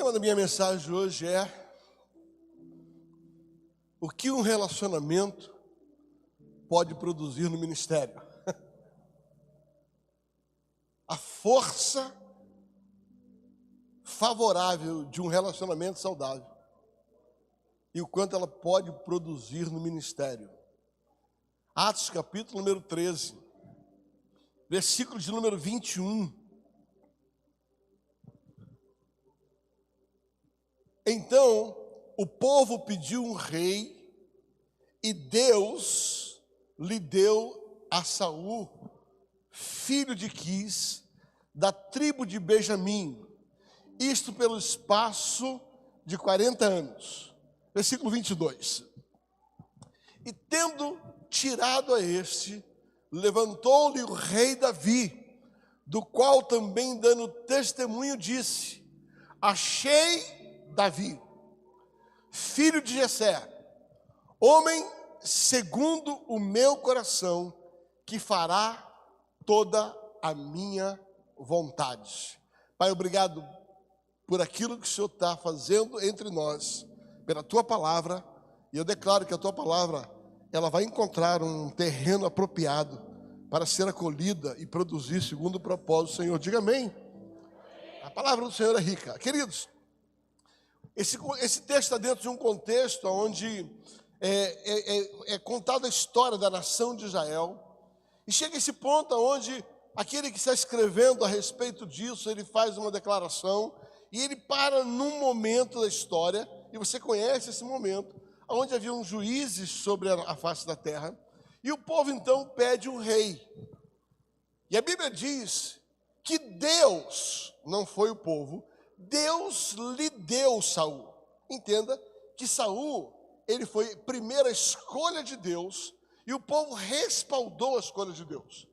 tema da minha mensagem hoje é o que um relacionamento pode produzir no ministério. A força favorável de um relacionamento saudável e o quanto ela pode produzir no ministério. Atos capítulo número 13, versículo de número 21. Então, o povo pediu um rei e Deus lhe deu a Saul, filho de Quis, da tribo de Benjamim, isto pelo espaço de 40 anos. Versículo 22. E tendo tirado a este, levantou-lhe o rei Davi, do qual também dando testemunho disse: achei Davi, filho de Jessé, homem segundo o meu coração, que fará toda a minha vontade. Pai, obrigado por aquilo que o Senhor está fazendo entre nós, pela Tua palavra, e eu declaro que a Tua palavra, ela vai encontrar um terreno apropriado para ser acolhida e produzir segundo o propósito do Senhor. Diga amém. A palavra do Senhor é rica. Queridos, esse texto está dentro de um contexto onde é contada a história da nação de Israel, e chega esse ponto onde aquele que está escrevendo a respeito disso, ele faz uma declaração, e ele para num momento da história, e você conhece esse momento, onde haviam juízes sobre a face da terra, e o povo então pede um rei. E a Bíblia diz que Deus, não foi o povo, Deus lhe deu Saul. Entenda que Saul, ele foi primeira escolha de Deus, e o povo respaldou a escolha de Deus.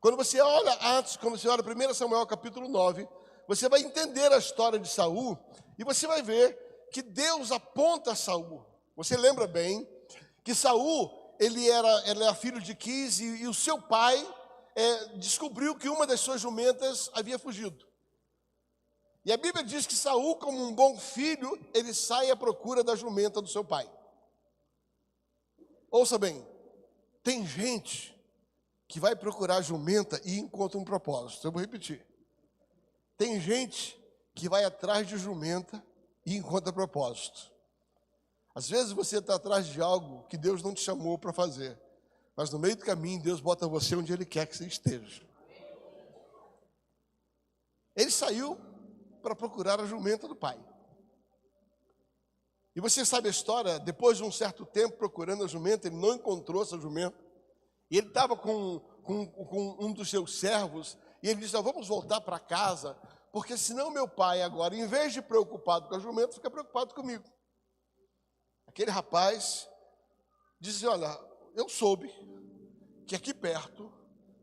Quando você olha Atos, quando você olha 1 Samuel capítulo 9, você vai entender a história de Saul, e você vai ver que Deus aponta a Saul. Você lembra bem que Saul, ele era filho de Quis, e o seu pai descobriu que uma das suas jumentas havia fugido. E a Bíblia diz que Saul, como um bom filho, ele sai à procura da jumenta do seu pai. Ouça bem, tem gente que vai procurar jumenta e encontra um propósito. Eu vou repetir. Tem gente que vai atrás de jumenta e encontra propósito. Às vezes você está atrás de algo que Deus não te chamou para fazer, mas no meio do caminho Deus bota você onde Ele quer que você esteja. Ele saiu para procurar a jumenta do pai. E você sabe a história, depois de um certo tempo procurando a jumenta, ele não encontrou essa jumenta. E ele estava com um dos seus servos, e ele disse: vamos voltar para casa, porque senão meu pai agora, em vez de preocupado com a jumenta, fica preocupado comigo. Aquele rapaz disse: olha, eu soube que aqui perto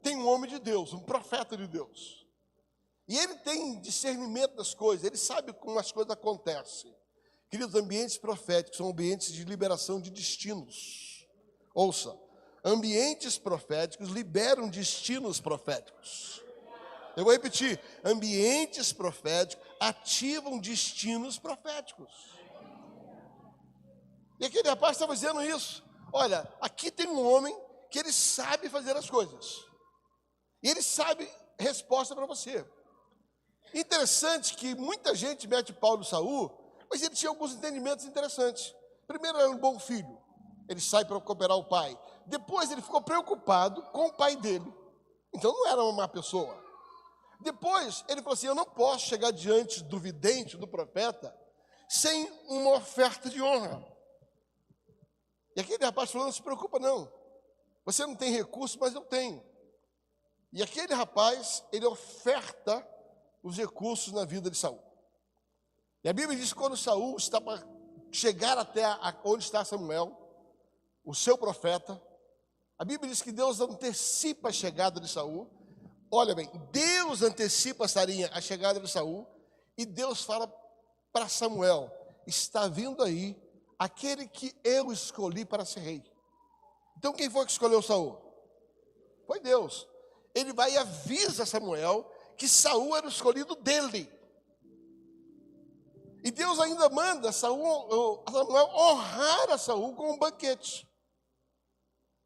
tem um homem de Deus, um profeta de Deus. E ele tem discernimento das coisas, ele sabe como as coisas acontecem. Queridos, ambientes proféticos são ambientes de liberação de destinos. Ouça, ambientes proféticos liberam destinos proféticos. Eu vou repetir, ambientes proféticos ativam destinos proféticos. E aquele rapaz estava dizendo isso. Olha, aqui tem um homem que ele sabe fazer as coisas. E ele sabe resposta para você. Interessante que muita gente mete pau no Saul, mas ele tinha alguns entendimentos interessantes. Primeiro, ele era um bom filho. Ele sai para cooperar o pai. Depois, ele ficou preocupado com o pai dele. Então, não era uma má pessoa. Depois, ele falou assim: eu não posso chegar diante do vidente, do profeta, sem uma oferta de honra. E aquele rapaz falou: não se preocupa não. Você não tem recurso, mas eu tenho. E aquele rapaz, ele oferta os recursos na vida de Saul. E a Bíblia diz que quando Saul está para chegar até onde está Samuel, o seu profeta, a Bíblia diz que Deus antecipa a chegada de Saul. Olha bem, Deus antecipa a chegada de Saul, e Deus fala para Samuel: está vindo aí aquele que eu escolhi para ser rei. Então quem foi que escolheu Saul? Foi Deus. Ele vai e avisa Samuel que Saul era o escolhido dele. E Deus ainda manda Samuel honrar a Saul com um banquete.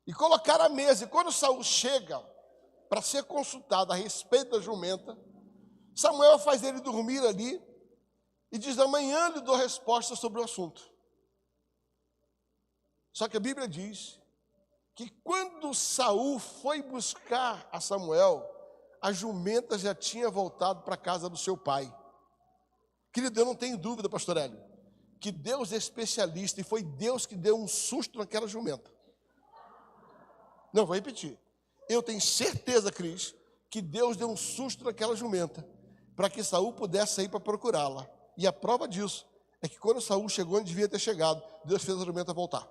E colocar à mesa. E quando Saul chega para ser consultado a respeito da jumenta, Samuel faz ele dormir ali e diz: amanhã lhe dou resposta sobre o assunto. Só que a Bíblia diz que quando Saul foi buscar a Samuel, a jumenta já tinha voltado para a casa do seu pai. Querido, eu não tenho dúvida, pastor Hélio, que Deus é especialista e foi Deus que deu um susto naquela jumenta. Não, vou repetir. Eu tenho certeza, Cris, que Deus deu um susto naquela jumenta para que Saul pudesse sair para procurá-la. E a prova disso é que quando Saul chegou onde devia ter chegado, Deus fez a jumenta voltar.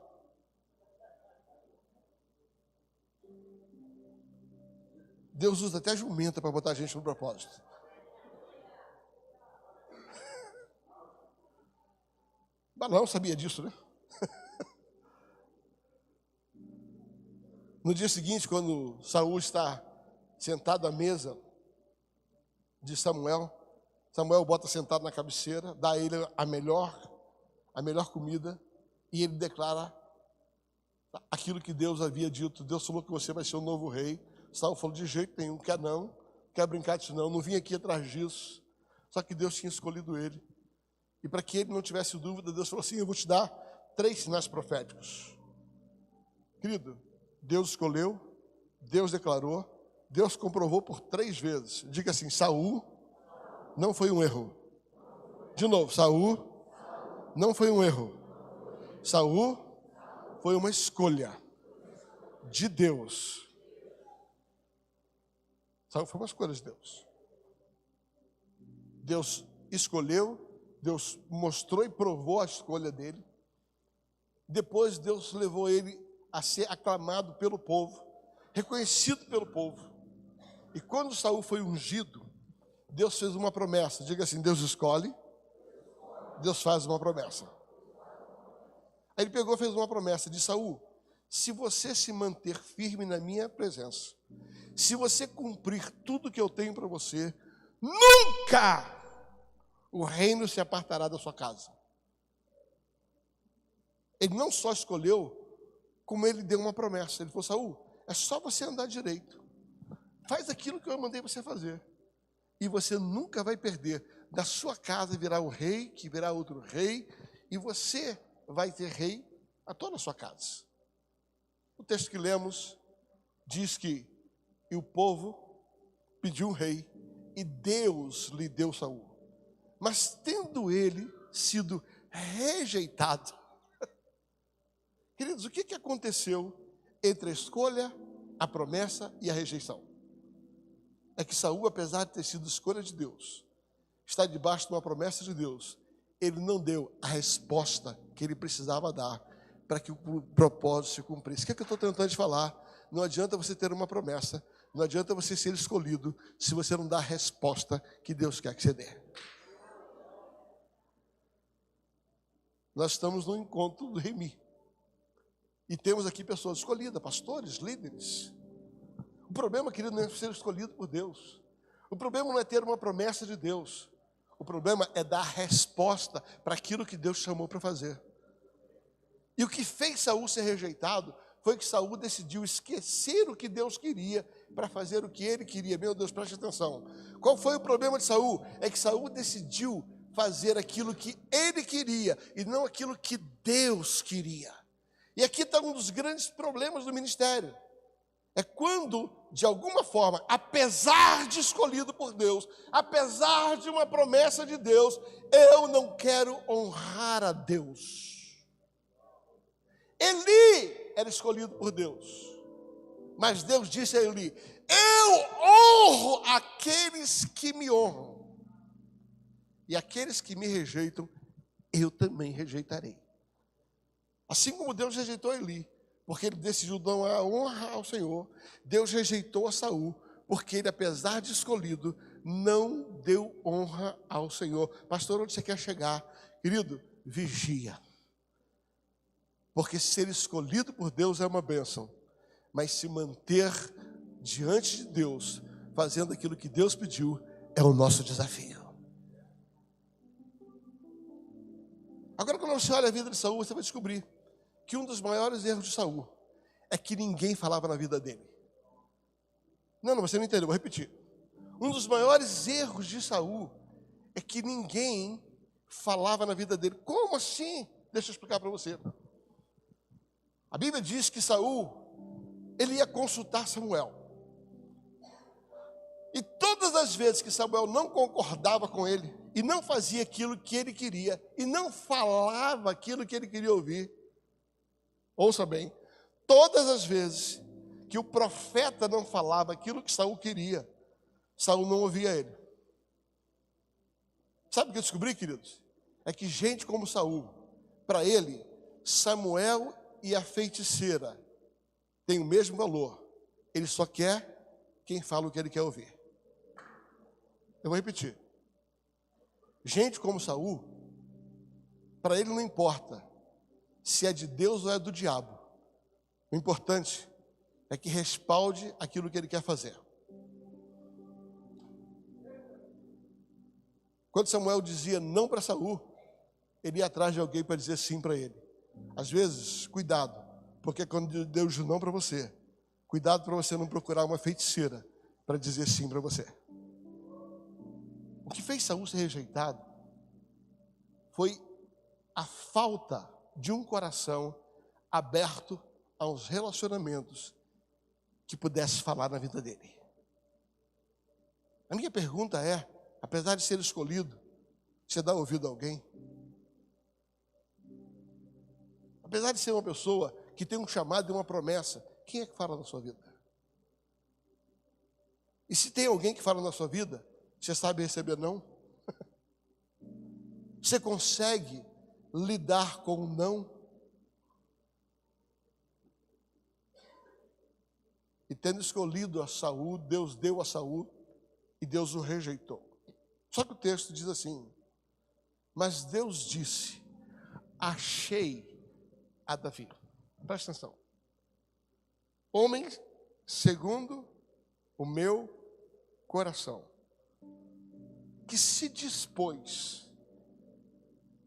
Deus usa até a jumenta para botar a gente no propósito. Mas não sabia disso, né? No dia seguinte, quando Saul está sentado à mesa de Samuel, Samuel bota sentado na cabeceira, dá a ele a melhor comida, e ele declara aquilo que Deus havia dito. Deus falou que você vai ser o novo rei. Saul falou: de jeito nenhum, quer não, quer brincar disso não vim aqui atrás disso. Só que Deus tinha escolhido ele. E para que ele não tivesse dúvida, Deus falou assim: eu vou te dar 3 sinais proféticos. Querido, Deus escolheu, Deus declarou, Deus comprovou por 3 vezes. Diga assim: Saul não foi um erro. De novo, Saul não foi um erro. Saul foi uma escolha de Deus. Saul foi uma escolha de Deus. Deus escolheu, Deus mostrou e provou a escolha dele. Depois Deus levou ele a ser aclamado pelo povo, reconhecido pelo povo. E quando Saul foi ungido, Deus fez uma promessa. Diga assim: Deus escolhe, Deus faz uma promessa. Aí ele pegou e fez uma promessa de Saul: se você se manter firme na minha presença, se você cumprir tudo que eu tenho para você, nunca o reino se apartará da sua casa. Ele não só escolheu, como ele deu uma promessa. Ele falou: Saul, é só você andar direito. Faz aquilo que eu mandei você fazer. E você nunca vai perder. Da sua casa virá o rei, que virá outro rei, e você vai ter rei a toda a sua casa. O texto que lemos diz que e o povo pediu um rei, e Deus lhe deu Saul. Mas tendo ele sido rejeitado, queridos, o que aconteceu entre a escolha, a promessa e a rejeição? É que Saul, apesar de ter sido escolha de Deus, está debaixo de uma promessa de Deus, ele não deu a resposta que ele precisava dar para que o propósito se cumprisse. O que eu estou tentando te falar? Não adianta você ter uma promessa, não adianta você ser escolhido, se você não dá a resposta que Deus quer que você dê. Nós estamos no encontro do Remi. E temos aqui pessoas escolhidas, pastores, líderes. O problema, querido, não é ser escolhido por Deus. O problema não é ter uma promessa de Deus. O problema é dar resposta para aquilo que Deus chamou para fazer. E o que fez Saul ser rejeitado foi que Saul decidiu esquecer o que Deus queria para fazer o que ele queria. Meu Deus, preste atenção. Qual foi o problema de Saul? É que Saul decidiu fazer aquilo que ele queria e não aquilo que Deus queria. E aqui está um dos grandes problemas do ministério. É quando, de alguma forma, apesar de escolhido por Deus, apesar de uma promessa de Deus, eu não quero honrar a Deus. Eli era escolhido por Deus, mas Deus disse a Eli: eu honro aqueles que me honram, e aqueles que me rejeitam, eu também rejeitarei. Assim como Deus rejeitou Eli, porque ele decidiu dar a honra ao Senhor, Deus rejeitou a Saul, porque ele, apesar de escolhido, não deu honra ao Senhor. Pastor, onde você quer chegar? Querido, vigia. Porque ser escolhido por Deus é uma bênção, mas se manter diante de Deus, fazendo aquilo que Deus pediu, é o nosso desafio. Agora, quando você olha a vida de Saul, você vai descobrir que um dos maiores erros de Saul é que ninguém falava na vida dele. Não, você não entendeu, vou repetir. Um dos maiores erros de Saul é que ninguém falava na vida dele. Como assim? Deixa eu explicar para você. A Bíblia diz que Saul, ele ia consultar Samuel. E todas as vezes que Samuel não concordava com ele, e não fazia aquilo que ele queria, e não falava aquilo que ele queria ouvir, ouça bem, todas as vezes que o profeta não falava aquilo que Saul queria, Saul não ouvia ele. Sabe o que eu descobri, queridos? É que gente como Saul, para ele, Samuel e a feiticeira têm o mesmo valor. Ele só quer quem fala o que ele quer ouvir. Eu vou repetir. Gente como Saul, para ele não importa se é de Deus ou é do diabo. O importante é que respalde aquilo que ele quer fazer. Quando Samuel dizia não para Saul, ele ia atrás de alguém para dizer sim para ele. Às vezes, cuidado, porque quando Deus diz não para você, cuidado para você não procurar uma feiticeira para dizer sim para você. O que fez Saul ser rejeitado foi a falta de um coração aberto aos relacionamentos que pudesse falar na vida dele. A minha pergunta é, apesar de ser escolhido, você dá ouvido a alguém? Apesar de ser uma pessoa que tem um chamado e uma promessa, quem é que fala na sua vida? E se tem alguém que fala na sua vida, você sabe receber não? Você consegue lidar com o não? E tendo escolhido a Saul, Deus deu a Saul e Deus o rejeitou. Só que o texto diz assim: mas Deus disse, achei a Davi. Presta atenção. Homem segundo o meu coração, que se dispôs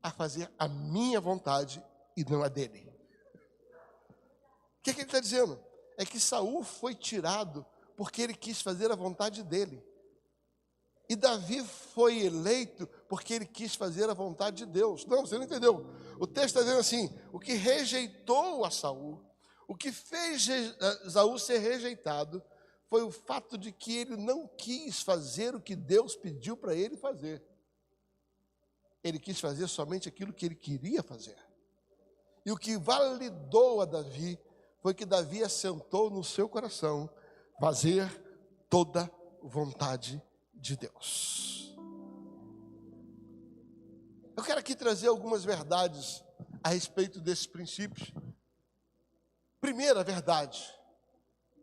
a fazer a minha vontade e não a dele. O que ele está dizendo? É que Saul foi tirado porque ele quis fazer a vontade dele. E Davi foi eleito porque ele quis fazer a vontade de Deus. Não, você não entendeu. O texto está dizendo assim, o que rejeitou a Saul, o que fez Saul ser rejeitado, foi o fato de que ele não quis fazer o que Deus pediu para ele fazer. Ele quis fazer somente aquilo que ele queria fazer. E o que validou a Davi foi que Davi assentou no seu coração fazer toda a vontade de Deus. Eu quero aqui trazer algumas verdades a respeito desses princípios. Primeira verdade: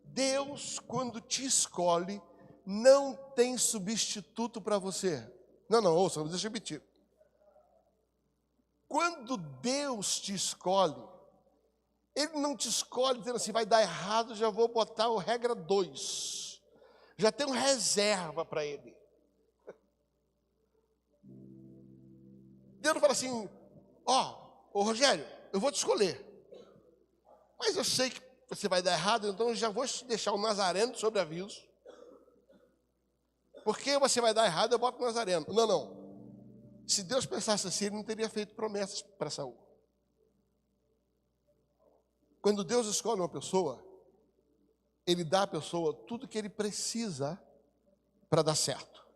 Deus, quando te escolhe, não tem substituto para você. Não, ouça, deixa eu repetir. Quando Deus te escolhe, Ele não te escolhe dizendo assim, vai dar errado, já vou botar o regra 2. Já tem um reserva para ele. Deus não fala assim, ô Rogério, eu vou te escolher. Mas eu sei que você vai dar errado, então eu já vou deixar o Nazareno sobre aviso. Porque você vai dar errado, eu boto o Nazareno. Não. Se Deus pensasse assim, Ele não teria feito promessas para Saul. Quando Deus escolhe uma pessoa, Ele dá à pessoa tudo que Ele precisa para dar certo.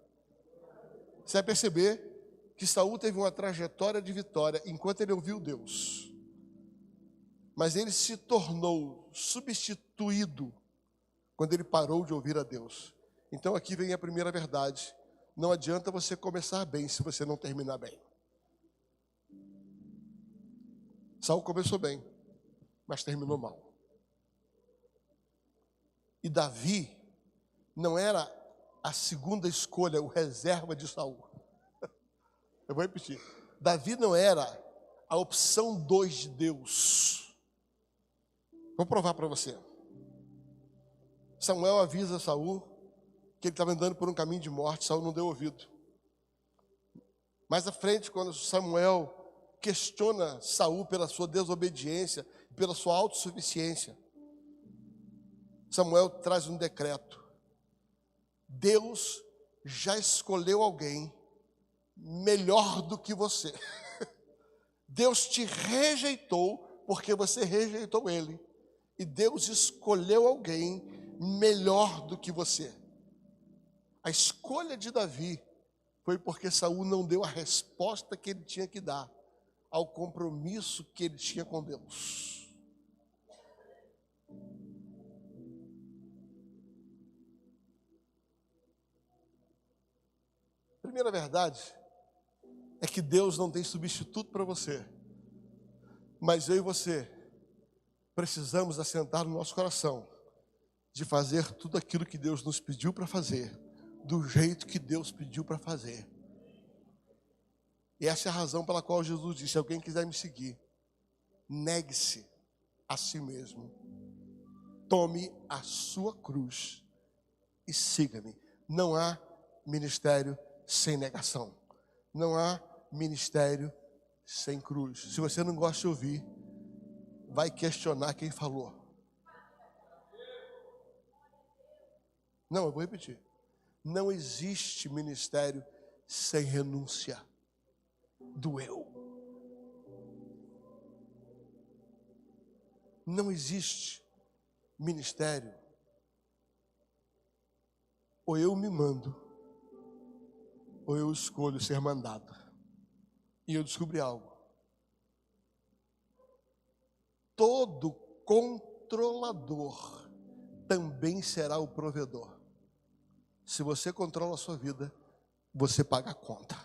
Você vai perceber que Saul teve uma trajetória de vitória enquanto ele ouviu Deus. Mas ele se tornou substituído quando ele parou de ouvir a Deus. Então aqui vem a primeira verdade. Não adianta você começar bem se você não terminar bem. Saul começou bem, mas terminou mal. E Davi não era a segunda escolha, o reserva de Saul. Eu vou repetir. Davi não era a opção 2 de Deus. Vou provar para você. Samuel avisa Saul que ele estava andando por um caminho de morte. Saul não deu ouvido. Mais à frente, quando Samuel questiona Saul pela sua desobediência, pela sua autossuficiência. Samuel traz um decreto. Deus já escolheu alguém melhor do que você. Deus te rejeitou porque você rejeitou ele. E Deus escolheu alguém melhor do que você. A escolha de Davi foi porque Saul não deu a resposta que ele tinha que dar ao compromisso que ele tinha com Deus. A primeira verdade é que Deus não tem substituto para você. Mas eu e você precisamos assentar no nosso coração de fazer tudo aquilo que Deus nos pediu para fazer, do jeito que Deus pediu para fazer. E essa é a razão pela qual Jesus disse: se alguém quiser me seguir, negue-se a si mesmo, tome a sua cruz e siga-me. Não há ministério sem negação. Não há ministério sem cruz. Se você não gosta de ouvir, vai questionar quem falou. Não, eu vou repetir. Não existe ministério sem renúncia do eu. Não existe ministério. Ou eu me mando, ou eu escolho ser mandado. E eu descobri algo. Todo controlador também será o provedor. Se você controla a sua vida, você paga a conta.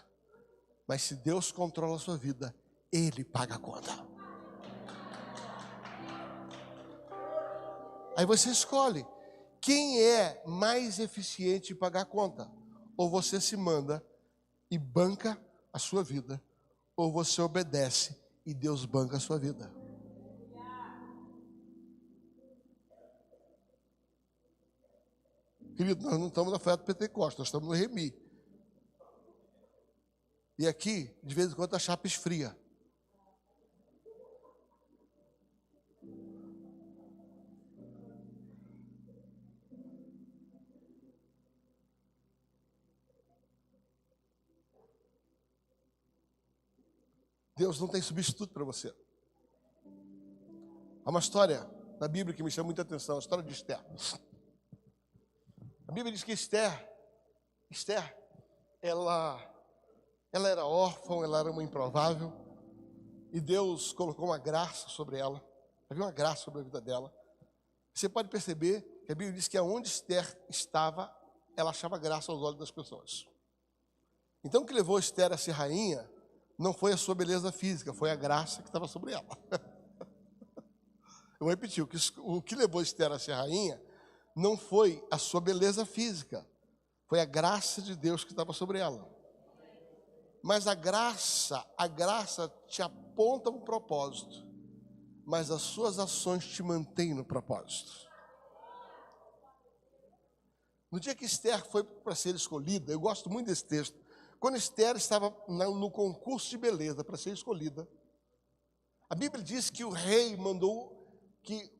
Mas se Deus controla a sua vida, Ele paga a conta. Aí você escolhe quem é mais eficiente em pagar a conta. Ou você se manda e banca a sua vida, ou você obedece e Deus banca a sua vida. Querido, nós não estamos na fé do Pentecostes, nós estamos no Remi. E aqui, de vez em quando, a chapa esfria. Deus não tem substituto para você. Há uma história na Bíblia que me chama muita atenção, a história de Esther. A Bíblia diz que Esther, ela era órfã, ela era uma improvável, e Deus colocou uma graça sobre ela, havia uma graça sobre a vida dela. Você pode perceber que a Bíblia diz que aonde Esther estava, ela achava graça aos olhos das pessoas. Então o que levou Esther a ser rainha não foi a sua beleza física, foi a graça que estava sobre ela. Eu vou repetir, o que levou Esther a ser rainha não foi a sua beleza física, foi a graça de Deus que estava sobre ela. Mas a graça te aponta um propósito, mas as suas ações te mantêm no propósito. No dia que Esther foi para ser escolhida, eu gosto muito desse texto, quando Esther estava no concurso de beleza para ser escolhida, a Bíblia diz que o rei mandou que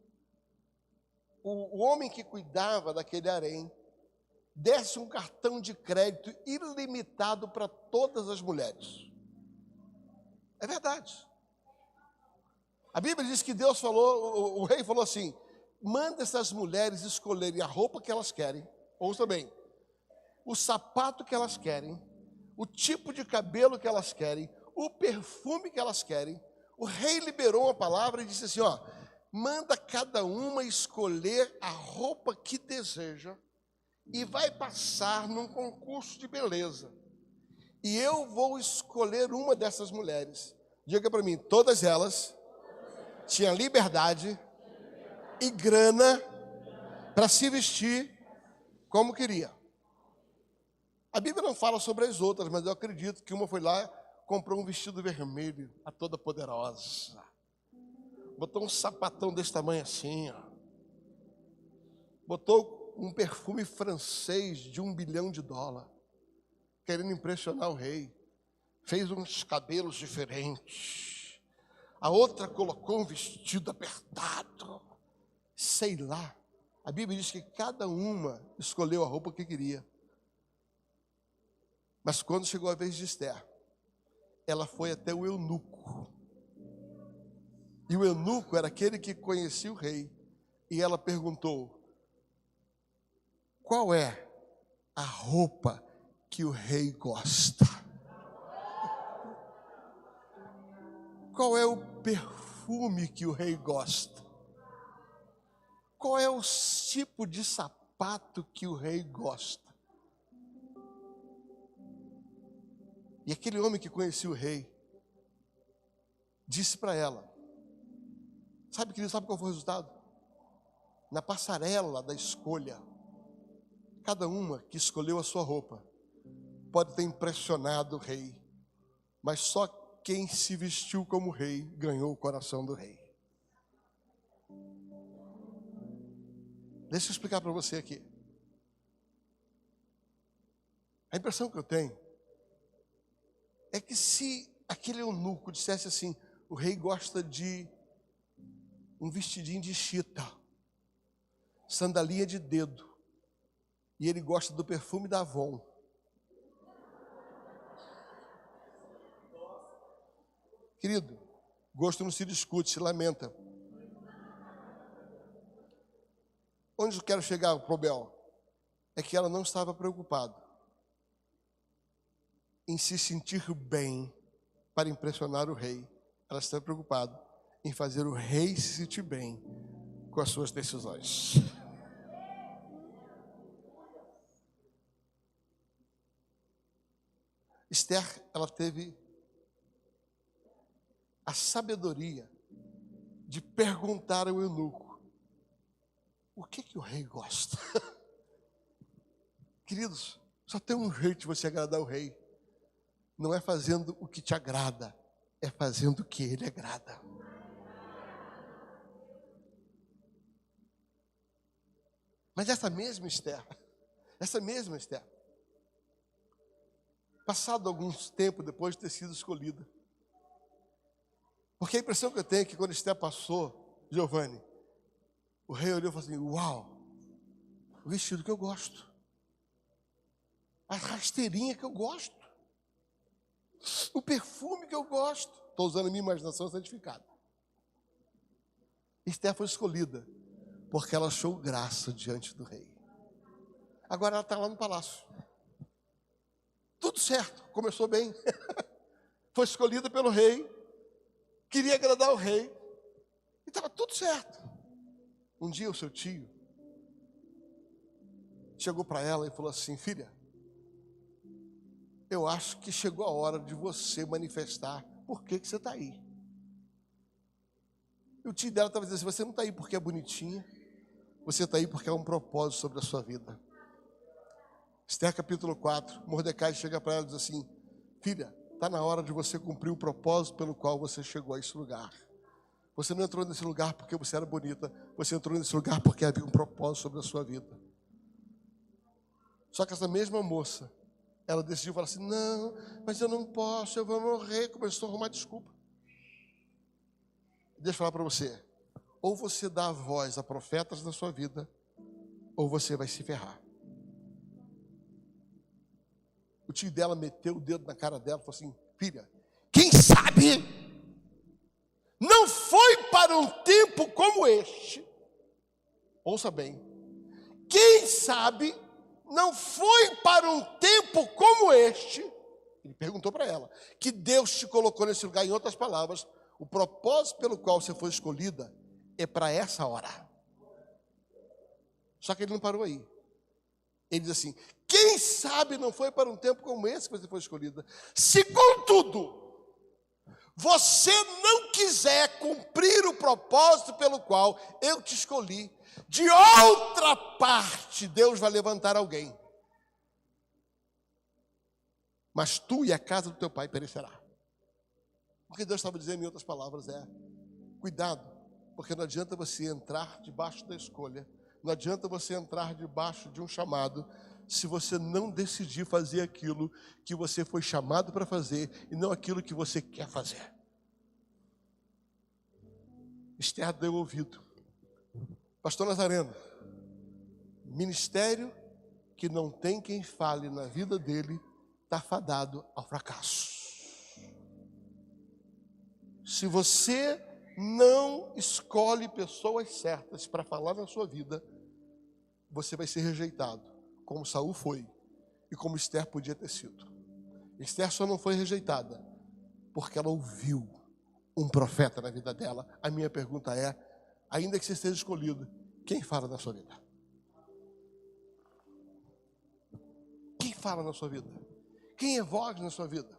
o homem que cuidava daquele harém desse um cartão de crédito ilimitado para todas as mulheres. É verdade. A Bíblia diz que Deus falou, o rei falou assim: manda essas mulheres escolherem a roupa que elas querem, ouça bem, o sapato que elas querem, o tipo de cabelo que elas querem, o perfume que elas querem. O rei liberou uma palavra e disse assim: ó, manda cada uma escolher a roupa que deseja e vai passar num concurso de beleza. E eu vou escolher uma dessas mulheres. Diga para mim, todas elas tinham liberdade e grana para se vestir como queria. A Bíblia não fala sobre as outras, mas eu acredito que uma foi lá, comprou um vestido vermelho, a toda poderosa. Botou um sapatão desse tamanho assim, ó. Botou um perfume francês de $1 bilhão, querendo impressionar o rei. Fez uns cabelos diferentes. A outra colocou um vestido apertado. Sei lá. A Bíblia diz que cada uma escolheu a roupa que queria. Mas quando chegou a vez de Esther, ela foi até o eunuco. E o eunuco era aquele que conhecia o rei. E ela perguntou: qual é a roupa que o rei gosta? Qual é o perfume que o rei gosta? Qual é o tipo de sapato que o rei gosta? E aquele homem que conhecia o rei disse para ela, sabe qual foi o resultado? Na passarela da escolha, cada uma que escolheu a sua roupa pode ter impressionado o rei, mas só quem se vestiu como rei ganhou o coração do rei. Deixa eu explicar para você aqui. A impressão que eu tenho é que se aquele eunuco dissesse assim: o rei gosta de um vestidinho de chita, sandalinha de dedo, e ele gosta do perfume da Avon. Querido, gosto não se discute, se lamenta. Onde eu quero chegar, Probel? É que ela não estava preocupada em se sentir bem para impressionar o rei. Ela estava preocupada em fazer o rei se sentir bem com as suas decisões. Esther, ela teve a sabedoria de perguntar ao eunuco: o que o rei gosta? Queridos, só tem um jeito de você agradar o rei. Não é fazendo o que te agrada, é fazendo o que ele agrada. Mas essa mesma Esther, passado algum tempo depois de ter sido escolhida, porque a impressão que eu tenho é que quando Esther passou, Giovanni, o rei olhou e falou assim: uau, o vestido que eu gosto, a rasteirinha que eu gosto, o perfume que eu gosto. Estou usando a minha imaginação santificada. Esther foi escolhida porque ela achou graça diante do rei. Agora ela está lá no palácio. Tudo certo, começou bem. Foi escolhida pelo rei, queria agradar o rei, e estava tudo certo. Um dia o seu tio chegou para ela e falou assim: filha, eu acho que chegou a hora de você manifestar por que você está aí. E o tio dela estava dizendo assim: você não está aí porque é bonitinha, você está aí porque há um propósito sobre a sua vida. Esther capítulo 4, Mordecai chega para ela e diz assim: filha, está na hora de você cumprir o propósito pelo qual você chegou a esse lugar. Você não entrou nesse lugar porque você era bonita, você entrou nesse lugar porque havia um propósito sobre a sua vida. Só que essa mesma moça, ela decidiu falar assim: não, mas eu não posso, eu vou morrer. Começou a arrumar desculpa. Deixa eu falar para você: ou você dá voz a profetas da sua vida, ou você vai se ferrar. O tio dela meteu o dedo na cara dela e falou assim: filha, quem sabe não foi para um tempo como este. Ouça bem. Quem sabe não foi para um tempo como este. Ele perguntou para ela: que Deus te colocou nesse lugar. Em outras palavras, o propósito pelo qual você foi escolhida é para essa hora. Só que ele não parou aí. Ele diz assim: quem sabe não foi para um tempo como esse que você foi escolhida. Se contudo você não quiser cumprir o propósito pelo qual eu te escolhi, de outra parte Deus vai levantar alguém. Mas tu e a casa do teu pai perecerá. O que Deus estava dizendo em outras palavras é: cuidado, porque não adianta você entrar debaixo da escolha, não adianta você entrar debaixo de um chamado, se você não decidir fazer aquilo que você foi chamado para fazer e não aquilo que você quer fazer. Esther deu ouvido. Pastor Nazareno, ministério que não tem quem fale na vida dele, está fadado ao fracasso. Se você não escolhe pessoas certas para falar na sua vida, você vai ser rejeitado, como Saul foi e como Esther podia ter sido. Esther só não foi rejeitada porque ela ouviu um profeta na vida dela. A minha pergunta é, ainda que você esteja escolhido, quem fala na sua vida? Quem fala na sua vida? Quem é voz na sua vida?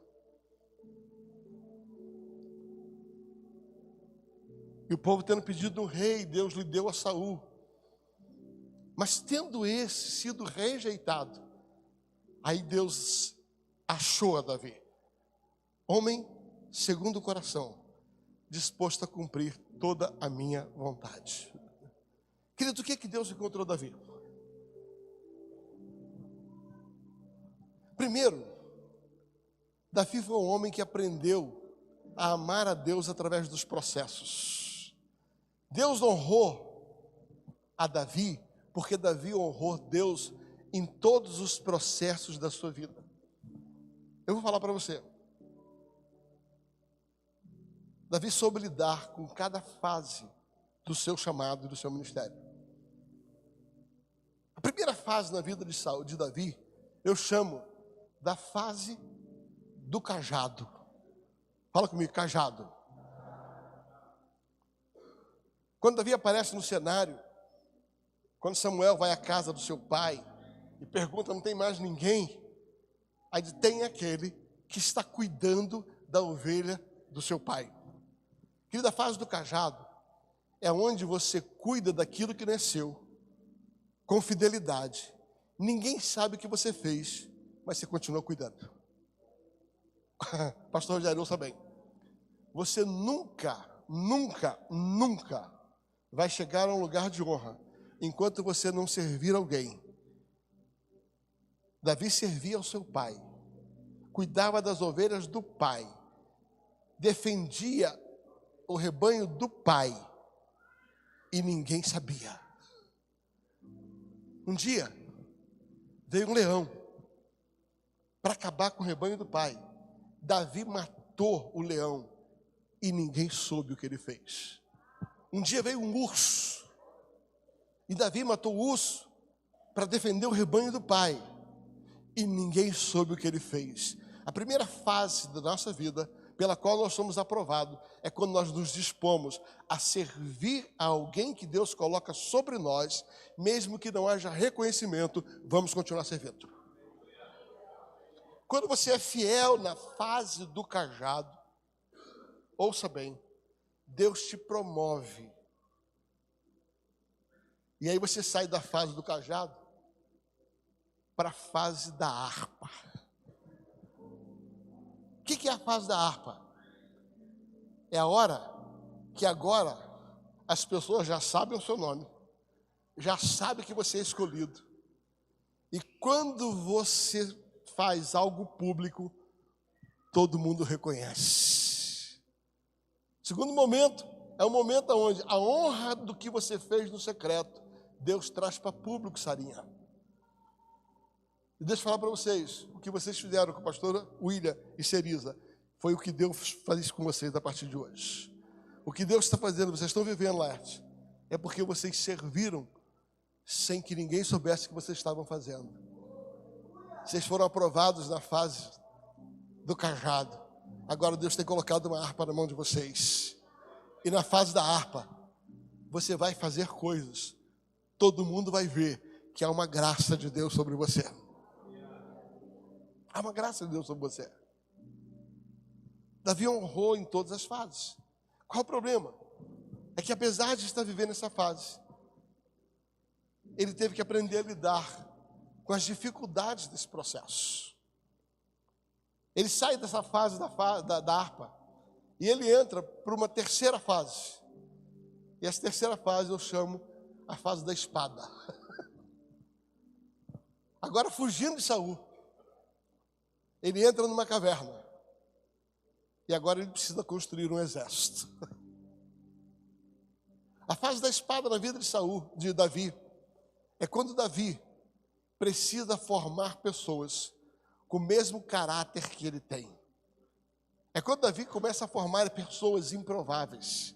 E o povo tendo pedido um rei, Deus lhe deu a Saul. Mas tendo esse sido rejeitado, aí Deus achou a Davi, homem segundo o coração, disposto a cumprir toda a minha vontade. Querido, o que Deus encontrou Davi? Primeiro, Davi foi um homem que aprendeu a amar a Deus através dos processos. Deus honrou a Davi, porque Davi honrou Deus em todos os processos da sua vida. Eu vou falar para você. Davi soube lidar com cada fase do seu chamado e do seu ministério. A primeira fase na vida de Davi, eu chamo da fase do cajado. Fala comigo, cajado. Quando Davi aparece no cenário, quando Samuel vai à casa do seu pai e pergunta, não tem mais ninguém? Aí tem aquele que está cuidando da ovelha do seu pai. Querida, a fase do cajado é onde você cuida daquilo que não é seu, com fidelidade. Ninguém sabe o que você fez, mas você continua cuidando. Pastor Rogério, ouça bem. Você nunca vai chegar a um lugar de honra enquanto você não servir alguém. Davi servia ao seu pai, cuidava das ovelhas do pai, defendia o rebanho do pai e ninguém sabia. Um dia veio um leão para acabar com o rebanho do pai. Davi matou o leão e ninguém soube o que ele fez. Um dia veio um urso e Davi matou o urso para defender o rebanho do pai e ninguém soube o que ele fez. A primeira fase da nossa vida pela qual nós somos aprovados é quando nós nos dispomos a servir a alguém que Deus coloca sobre nós, mesmo que não haja reconhecimento, vamos continuar servindo. Quando você é fiel na fase do cajado, ouça bem, Deus te promove. E aí você sai da fase do cajado para a fase da harpa. O que é a fase da harpa? É a hora que agora as pessoas já sabem o seu nome, já sabem que você é escolhido. E quando você faz algo público, todo mundo reconhece. Segundo momento, é o momento onde a honra do que você fez no secreto, Deus traz para público, Sarinha. E deixa eu falar para vocês, o que vocês fizeram com a pastora William e Ceriza, foi o que Deus faz com vocês a partir de hoje. O que Deus está fazendo, vocês estão vivendo, Laerte, é porque vocês serviram sem que ninguém soubesse o que vocês estavam fazendo. Vocês foram aprovados na fase do cajado. Agora Deus tem colocado uma harpa na mão de vocês. E na fase da harpa, você vai fazer coisas. Todo mundo vai ver que há uma graça de Deus sobre você. Há uma graça de Deus sobre você. Davi honrou em todas as fases. Qual o problema? É que apesar de estar vivendo essa fase, ele teve que aprender a lidar com as dificuldades desse processo. Ele sai dessa fase da harpa e ele entra para uma terceira fase. E essa terceira fase eu chamo a fase da espada. Agora, fugindo de Saul, ele entra numa caverna. E agora ele precisa construir um exército. A fase da espada na vida de Saul, de Davi, é quando Davi precisa formar pessoas com o mesmo caráter que ele tem. É quando Davi começa a formar pessoas improváveis.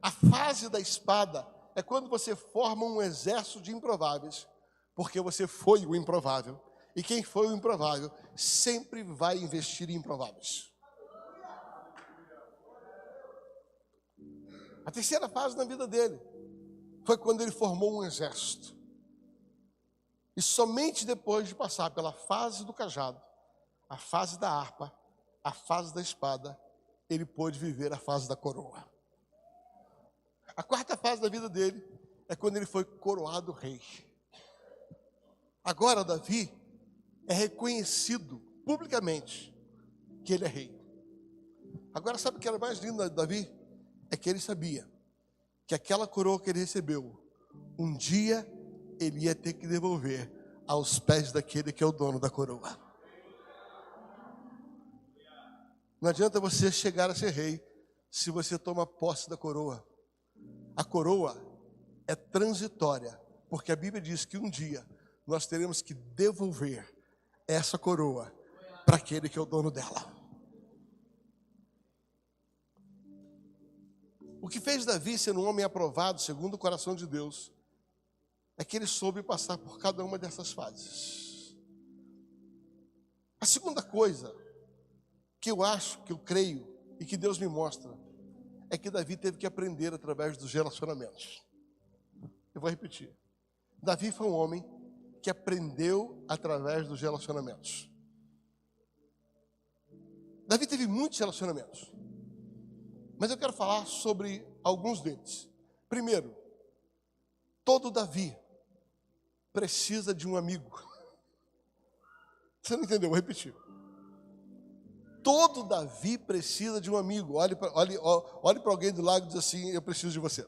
A fase da espada é quando você forma um exército de improváveis, porque você foi o improvável. E quem foi o improvável sempre vai investir em improváveis. A terceira fase na vida dele foi quando ele formou um exército. E somente depois de passar pela fase do cajado, a fase da harpa, a fase da espada, ele pôde viver a fase da coroa. A quarta fase da vida dele é quando ele foi coroado rei. Agora Davi é reconhecido publicamente que ele é rei. Agora sabe o que era mais lindo de Davi? É que ele sabia que aquela coroa que ele recebeu, um dia ele ia ter que devolver aos pés daquele que é o dono da coroa. Não adianta você chegar a ser rei se você toma posse da coroa. A coroa é transitória, porque a Bíblia diz que um dia nós teremos que devolver essa coroa para aquele que é o dono dela. O que fez Davi ser um homem aprovado segundo o coração de Deus é que ele soube passar por cada uma dessas fases. A segunda coisa que eu acho, que eu creio e que Deus me mostra é que Davi teve que aprender através dos relacionamentos. Eu vou repetir. Davi foi um homem que aprendeu através dos relacionamentos. Davi teve muitos relacionamentos, mas eu quero falar sobre alguns deles. Primeiro, todo Davi precisa de um amigo. Você não entendeu? Vou repetir. Todo Davi precisa de um amigo. Olhe para alguém do lado e diz assim: eu preciso de você.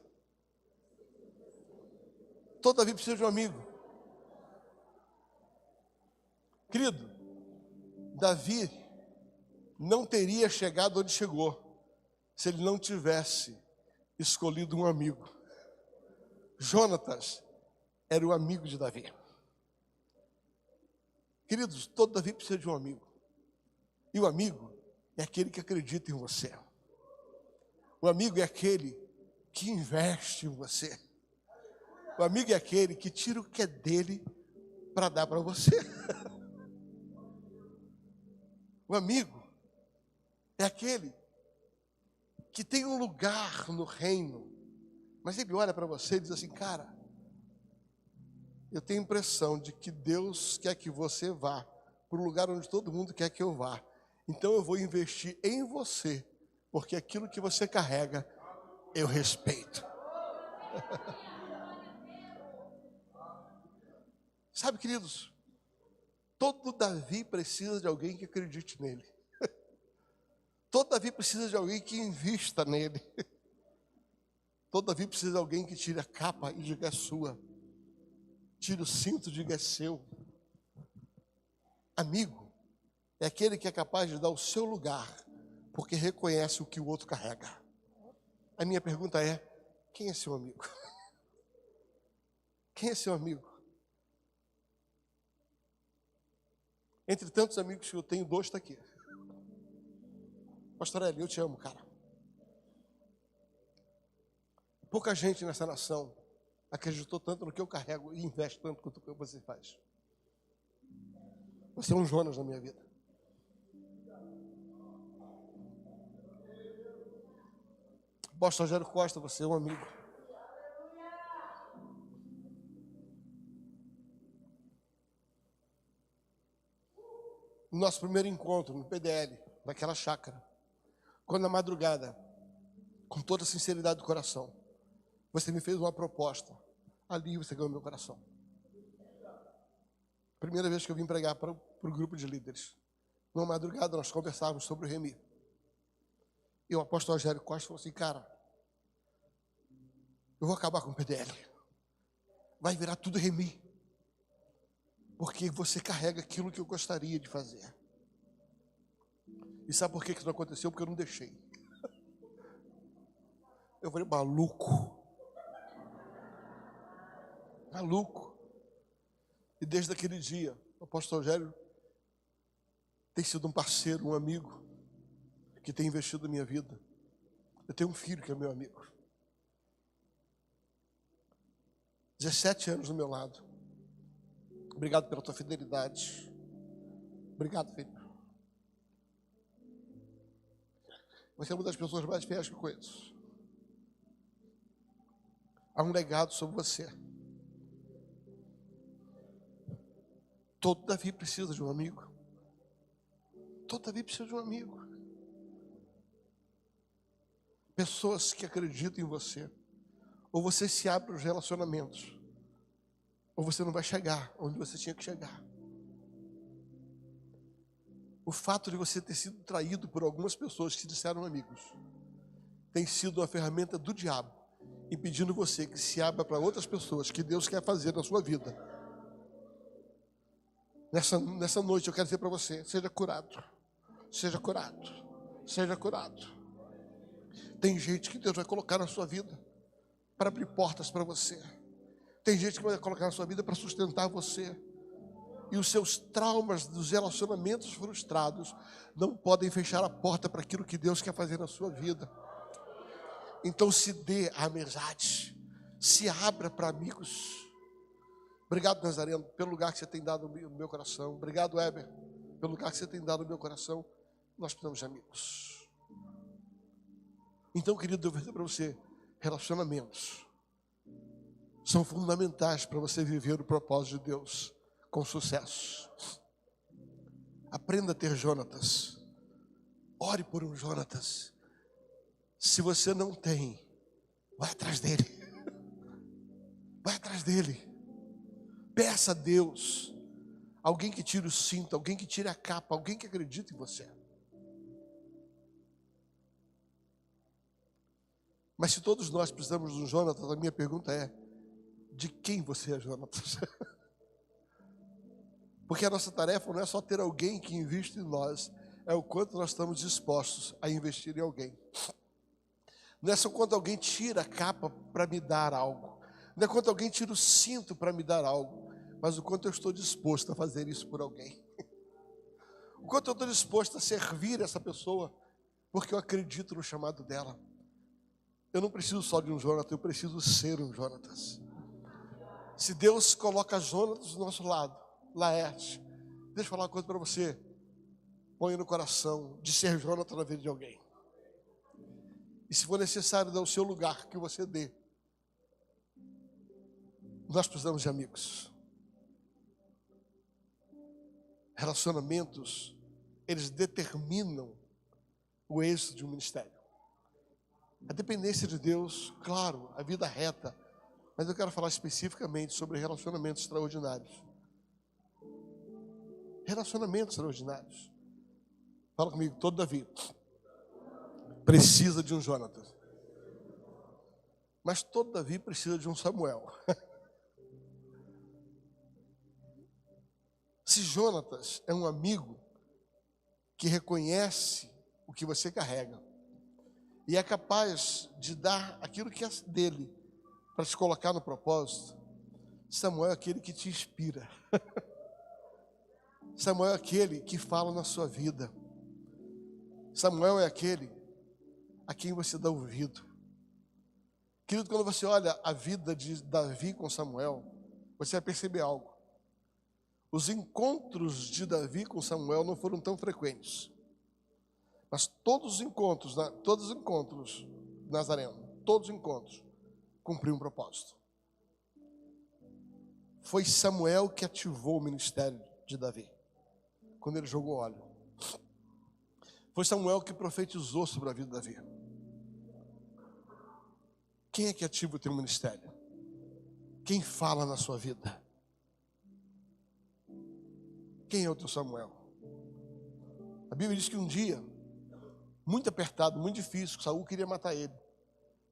Todo Davi precisa de um amigo. Querido, Davi não teria chegado onde chegou se ele não tivesse escolhido um amigo. Jonatas era o amigo de Davi. Queridos, todo Davi precisa de um amigo. E o amigo é aquele que acredita em você. O amigo é aquele que investe em você. O amigo é aquele que tira o que é dele para dar para você. O amigo é aquele que tem um lugar no reino, mas ele olha para você e diz assim: cara, eu tenho a impressão de que Deus quer que você vá para o lugar onde todo mundo quer que eu vá. Então eu vou investir em você, porque aquilo que você carrega, eu respeito. Sabe, queridos, todo Davi precisa de alguém que acredite nele. Todo Davi precisa de alguém que invista nele. Todo Davi precisa de alguém que tire a capa e diga é sua. Tire o cinto e diga é seu. Amigo é aquele que é capaz de dar o seu lugar, porque reconhece o que o outro carrega. A minha pergunta é: quem é seu amigo? Quem é seu amigo? Entre tantos amigos que eu tenho, 2 estão aqui. Pastor Eli, eu te amo, cara. Pouca gente nessa nação acreditou tanto no que eu carrego e investe tanto quanto o que você faz. Você é um Jonas na minha vida. Pastor Rogério Costa, você é um amigo. No nosso primeiro encontro no PDL, naquela chácara, quando na madrugada, com toda a sinceridade do coração, você me fez uma proposta, ali você ganhou meu coração. Primeira vez que eu vim pregar para o grupo de líderes. Numa madrugada nós conversávamos sobre o Remi. E o apóstolo Rogério Costa falou assim: cara, eu vou acabar com o PDL. Vai virar tudo Remi. Porque você carrega aquilo que eu gostaria de fazer. E sabe por que isso não aconteceu? Porque eu não deixei. Eu falei: maluco, Maluco. E desde aquele dia, o apóstolo Rogério tem sido um parceiro, um amigo, que tem investido na minha vida. Eu tenho um filho que é meu amigo. 17 anos do meu lado. Obrigado pela tua fidelidade. Obrigado, filho. Você é uma das pessoas mais fiéis que eu conheço. Há um legado sobre você. Todo Davi precisa de um amigo. Todo Davi precisa de um amigo. Pessoas que acreditam em você. Ou você se abre para os relacionamentos, ou você não vai chegar onde você tinha que chegar. O fato de você ter sido traído por algumas pessoas que se disseram amigos tem sido uma ferramenta do diabo, impedindo você que se abra para outras pessoas que Deus quer fazer na sua vida. Nessa noite eu quero dizer para você, seja curado. Seja curado. Seja curado. Tem gente que Deus vai colocar na sua vida para abrir portas para você. Tem gente que vai colocar na sua vida para sustentar você. E os seus traumas dos relacionamentos frustrados não podem fechar a porta para aquilo que Deus quer fazer na sua vida. Então se dê a amizade. Se abra para amigos. Obrigado, Nazareno, pelo lugar que você tem dado no meu coração. Obrigado, Weber, pelo lugar que você tem dado no meu coração. Nós precisamos de amigos. Então, querido, eu vou dizer para você, relacionamentos são fundamentais para você viver o propósito de Deus com sucesso. Aprenda a ter Jonatas. Ore por um Jonatas. Se você não tem, vai atrás dele. Vai atrás dele. Peça a Deus alguém que tire o cinto, alguém que tire a capa, alguém que acredite em você. Mas se todos nós precisamos de um Jonatas, a minha pergunta é: de quem você é Jonatas? Porque a nossa tarefa não é só ter alguém que invista em nós, é o quanto nós estamos dispostos a investir em alguém. Não é só quando alguém tira a capa para me dar algo, não é quando alguém tira o cinto para me dar algo, mas o quanto eu estou disposto a fazer isso por alguém. O quanto eu estou disposto a servir essa pessoa, porque eu acredito no chamado dela. Eu não preciso só de um Jonatas, eu preciso ser um Jonatas. Se Deus coloca Jonatas do nosso lado, Laerte, deixa eu falar uma coisa para você. Põe no coração de ser Jonatas na vida de alguém. E se for necessário dar o seu lugar, que você dê. Nós precisamos de amigos. Relacionamentos, eles determinam o êxito de um ministério. A dependência de Deus, claro, a vida reta. Mas eu quero falar especificamente sobre relacionamentos extraordinários. Relacionamentos extraordinários. Fala comigo, todo Davi precisa de um Jonatas. Mas todo Davi precisa de um Samuel. Se Jonatas é um amigo que reconhece o que você carrega e é capaz de dar aquilo que é dele para te colocar no propósito, Samuel é aquele que te inspira. Samuel é aquele que fala na sua vida. Samuel é aquele a quem você dá ouvido. Querido, quando você olha a vida de Davi com Samuel, você vai perceber algo. Os encontros de Davi com Samuel não foram tão frequentes. Mas todos os encontros, Nazareno, todos os encontros, cumpriu um propósito. Foi Samuel que ativou o ministério de Davi, quando ele jogou óleo. Foi Samuel que profetizou sobre a vida de Davi. Quem é que ativa o teu ministério? Quem fala na sua vida? Quem é o teu Samuel? A Bíblia diz que um dia, muito apertado, muito difícil, Saul queria matar ele.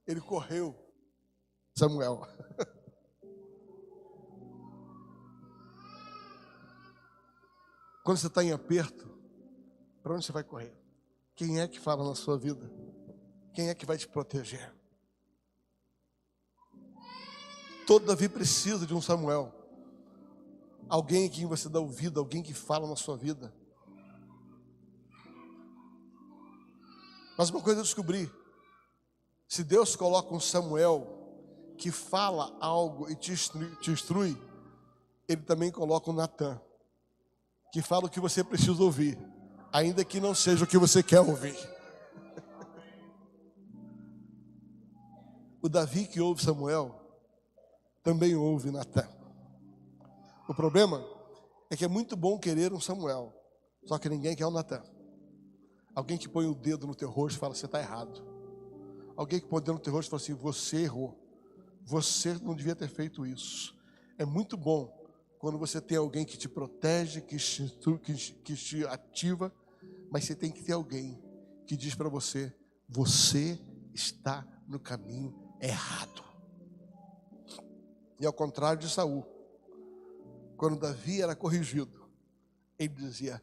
Ele correu, Samuel. Quando você está em aperto, para onde você vai correr? Quem é que fala na sua vida? Quem é que vai te proteger? Todo Davi precisa de um Samuel. Alguém a quem você dá ouvido, alguém que fala na sua vida. Mas uma coisa eu descobri: se Deus coloca um Samuel que fala algo e te instrui, Ele também coloca um Natan, que fala o que você precisa ouvir, ainda que não seja o que você quer ouvir. O Davi que ouve Samuel, também ouve Natan. O problema é que é muito bom querer um Samuel, só que ninguém quer um Natan. Alguém que põe o dedo no teu rosto e fala: você está errado. Alguém que põe o dedo no teu rosto e fala assim: você errou. Você não devia ter feito isso. É muito bom quando você tem alguém que te protege, que te ativa, mas você tem que ter alguém que diz para você: você está no caminho errado. E ao contrário de Saul, quando Davi era corrigido, ele dizia: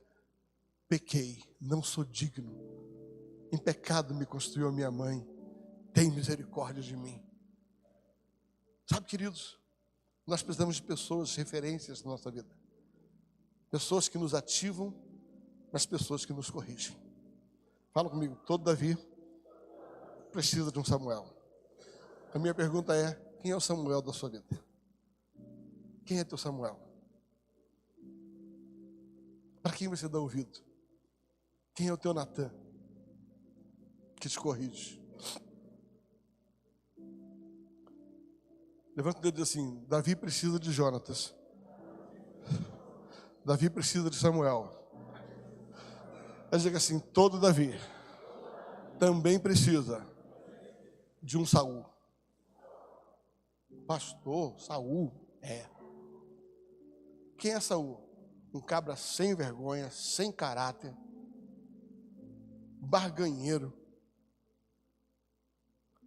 pequei, não sou digno, em pecado me construiu a minha mãe, tem misericórdia de mim. Sabe, queridos, nós precisamos de pessoas, referências na nossa vida. Pessoas que nos ativam, mas pessoas que nos corrigem. Fala comigo: todo Davi precisa de um Samuel. A minha pergunta é: quem é o Samuel da sua vida? Quem é teu Samuel? Para quem você dá ouvido? Quem é o teu Natan que te corrige? Levanta o dedo e diz assim: Davi precisa de Jonatas. Davi precisa de Samuel. Aí diga assim: todo Davi também precisa de um Saul. Pastor, Saul? É. Quem é Saul? Um cabra sem vergonha, sem caráter, barganheiro,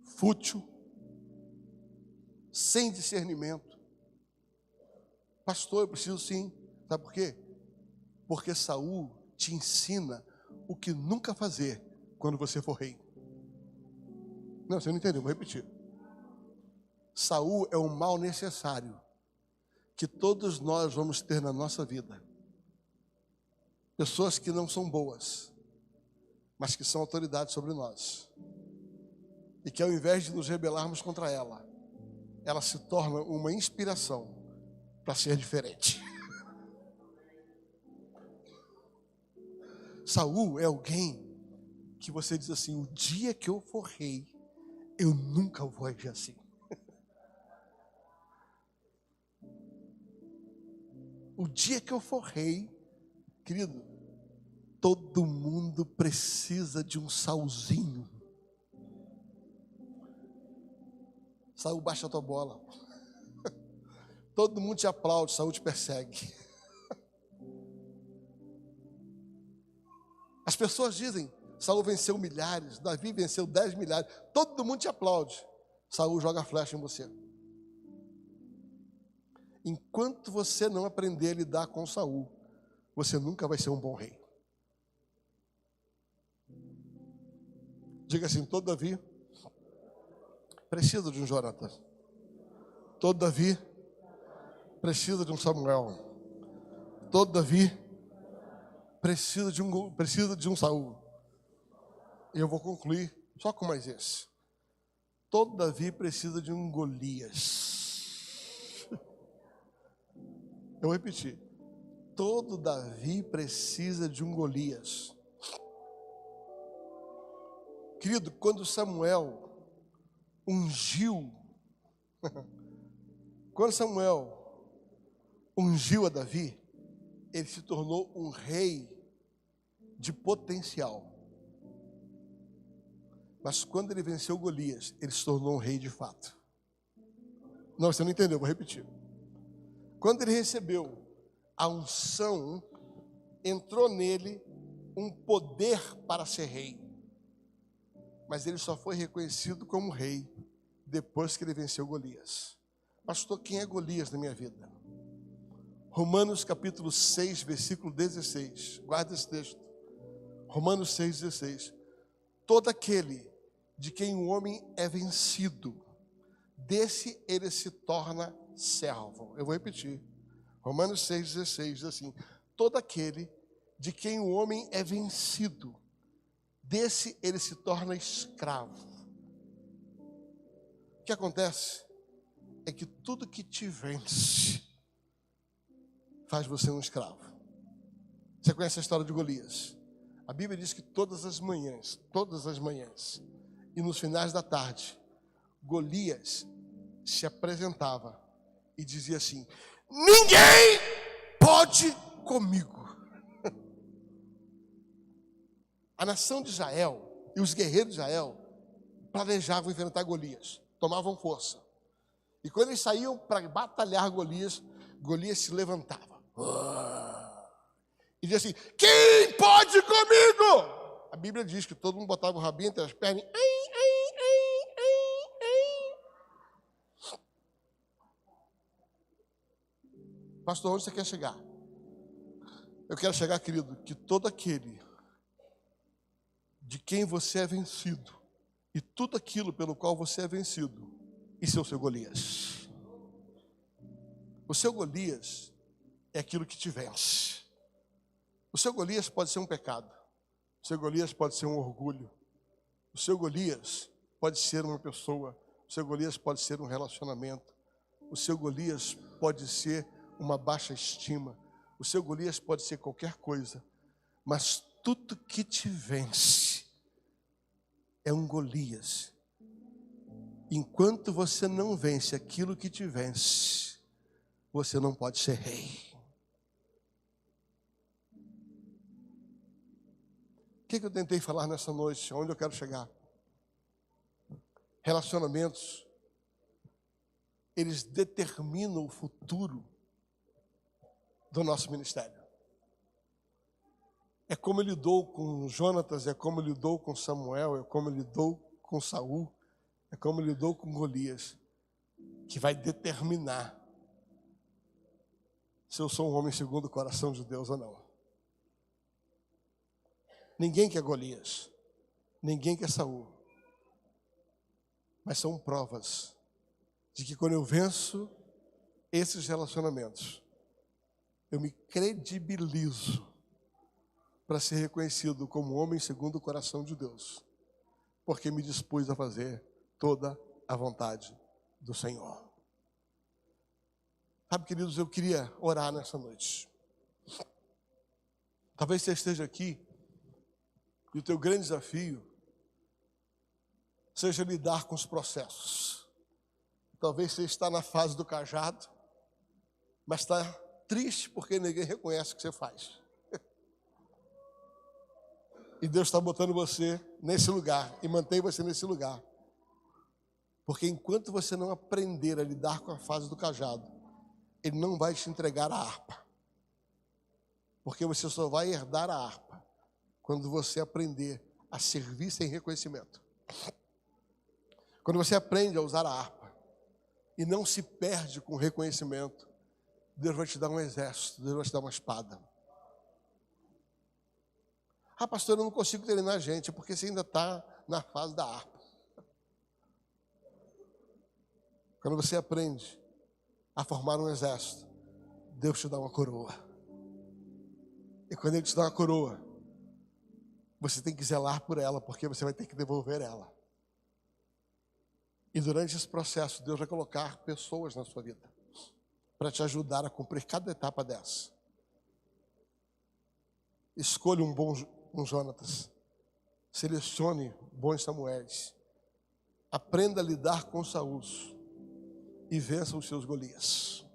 fútil, sem discernimento. Pastor, eu preciso sim. Sabe por quê? Porque Saul te ensina o que nunca fazer quando você for rei. Não, você não entendeu, vou repetir. Saul é um mal necessário que todos nós vamos ter na nossa vida. Pessoas que não são boas, mas que são autoridades sobre nós. E que ao invés de nos rebelarmos contra ela, ela se torna uma inspiração para ser diferente. Saul é alguém que você diz assim: o dia que eu for rei, eu nunca vou agir assim. O dia que eu for rei, querido, todo mundo precisa de um Saulzinho. Saul, baixa a tua bola. Todo mundo te aplaude, Saul te persegue. As pessoas dizem: Saul venceu milhares, Davi venceu 10 milhares. Todo mundo te aplaude. Saul joga flecha em você. Enquanto você não aprender a lidar com Saul, você nunca vai ser um bom rei. Diga assim: todo Davi precisa de um Jonatas. Todo Davi precisa de um Samuel. Todo Davi precisa de um Saul. E eu vou concluir só com mais esse. Todo Davi precisa de um Golias. Eu vou repetir. Todo Davi precisa de um Golias. Querido, quando Samuel ungiu a Davi, ele se tornou um rei de potencial. Mas quando ele venceu Golias, ele se tornou um rei de fato. Não, você não entendeu, vou repetir. Quando ele recebeu a unção, entrou nele um poder para ser rei. Mas ele só foi reconhecido como rei depois que ele venceu Golias. Pastor, quem é Golias na minha vida? Romanos capítulo 6, versículo 16. Guarda esse texto. Romanos 6, 16. Todo aquele de quem o homem é vencido, desse ele se torna servo. Eu vou repetir. Romanos 6,16 diz assim: todo aquele de quem o homem é vencido, desse ele se torna escravo. O que acontece é que tudo que te vence faz você um escravo. Você conhece a história de Golias? A Bíblia diz que todas as manhãs, e nos finais da tarde, Golias se apresentava e dizia assim: ninguém pode comigo. A nação de Israel e os guerreiros de Israel planejavam enfrentar Golias, tomavam força. E quando eles saíam para batalhar Golias, Golias se levantava e dizia assim: quem pode comigo? A Bíblia diz que todo mundo botava o rabinho entre as pernas. Pastor, onde você quer chegar? Eu quero chegar, querido, que todo aquele de quem você é vencido, e tudo aquilo pelo qual você é vencido, isso é o seu Golias. O seu Golias é aquilo que te vence. O seu Golias pode ser um pecado. O seu Golias pode ser um orgulho. O seu Golias pode ser uma pessoa. O seu Golias pode ser um relacionamento. O seu Golias pode ser uma baixa estima. O seu Golias pode ser qualquer coisa. Mas tudo que te vence é um Golias. Enquanto você não vence aquilo que te vence, você não pode ser rei. O que eu tentei falar nessa noite? Onde eu quero chegar? Relacionamentos, eles determinam o futuro do nosso ministério. É como ele lidou com Jonatas, é como ele lidou com Samuel, é como ele lidou com Saul, é como ele lidou com Golias, que vai determinar se eu sou um homem segundo o coração de Deus ou não. Ninguém quer Golias, ninguém quer Saul, mas são provas de que quando eu venço esses relacionamentos, eu me credibilizo para ser reconhecido como homem segundo o coração de Deus, porque me dispus a fazer toda a vontade do Senhor. Sabe, queridos, eu queria orar nessa noite. Talvez você esteja aqui e o teu grande desafio seja lidar com os processos. Talvez você está na fase do cajado, mas está triste porque ninguém reconhece o que você faz. E Deus está botando você nesse lugar e mantém você nesse lugar. Porque enquanto você não aprender a lidar com a fase do cajado, Ele não vai te entregar a harpa. Porque você só vai herdar a harpa quando você aprender a servir sem reconhecimento. Quando você aprende a usar a harpa e não se perde com reconhecimento, Deus vai te dar um exército, Deus vai te dar uma espada. Ah, pastor, eu não consigo treinar a gente, porque você ainda está na fase da harpa. Quando você aprende a formar um exército, Deus te dá uma coroa. E quando Ele te dá uma coroa, você tem que zelar por ela, porque você vai ter que devolver ela. E durante esse processo, Deus vai colocar pessoas na sua vida para te ajudar a cumprir cada etapa dessa. Escolha um Jonatas. Selecione bons Samuéis. Aprenda a lidar com Saul e vença os seus Golias.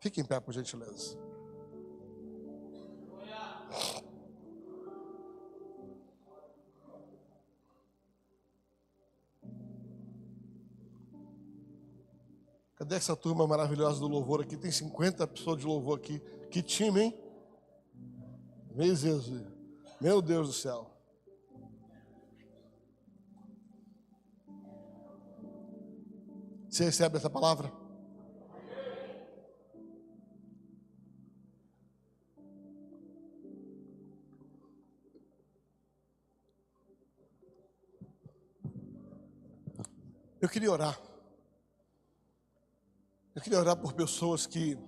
Fique em pé, por gentileza. Cadê essa turma maravilhosa do louvor aqui? Tem 50 pessoas de louvor aqui. Que time, hein? Meu Deus do céu. Você recebe essa palavra? Eu queria orar. Eu queria orar por pessoas que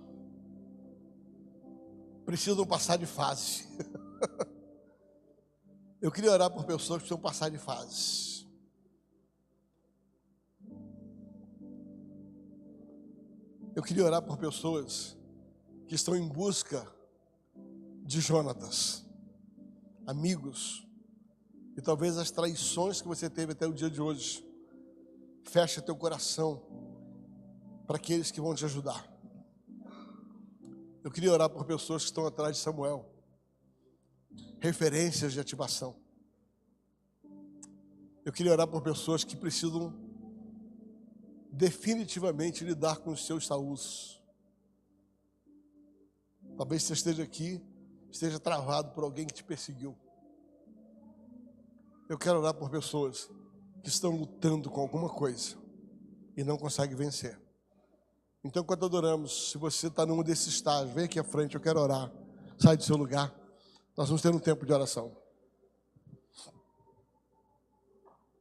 precisam passar de fase. Eu queria orar por pessoas que precisam passar de fase. Eu queria orar por pessoas que estão em busca de Jonatas, amigos, e talvez as traições que você teve até o dia de hoje. Fecha teu coração para aqueles que vão te ajudar. Eu queria orar por pessoas que estão atrás de Samuel, referências de ativação. Eu queria orar por pessoas que precisam definitivamente lidar com os seus Saúls. Talvez você esteja aqui, esteja travado por alguém que te perseguiu. Eu quero orar por pessoas que estão lutando com alguma coisa e não conseguem vencer. Então, quando adoramos, se você está num desses estágios, vem aqui à frente, eu quero orar. Sai do seu lugar. Nós vamos ter um tempo de oração.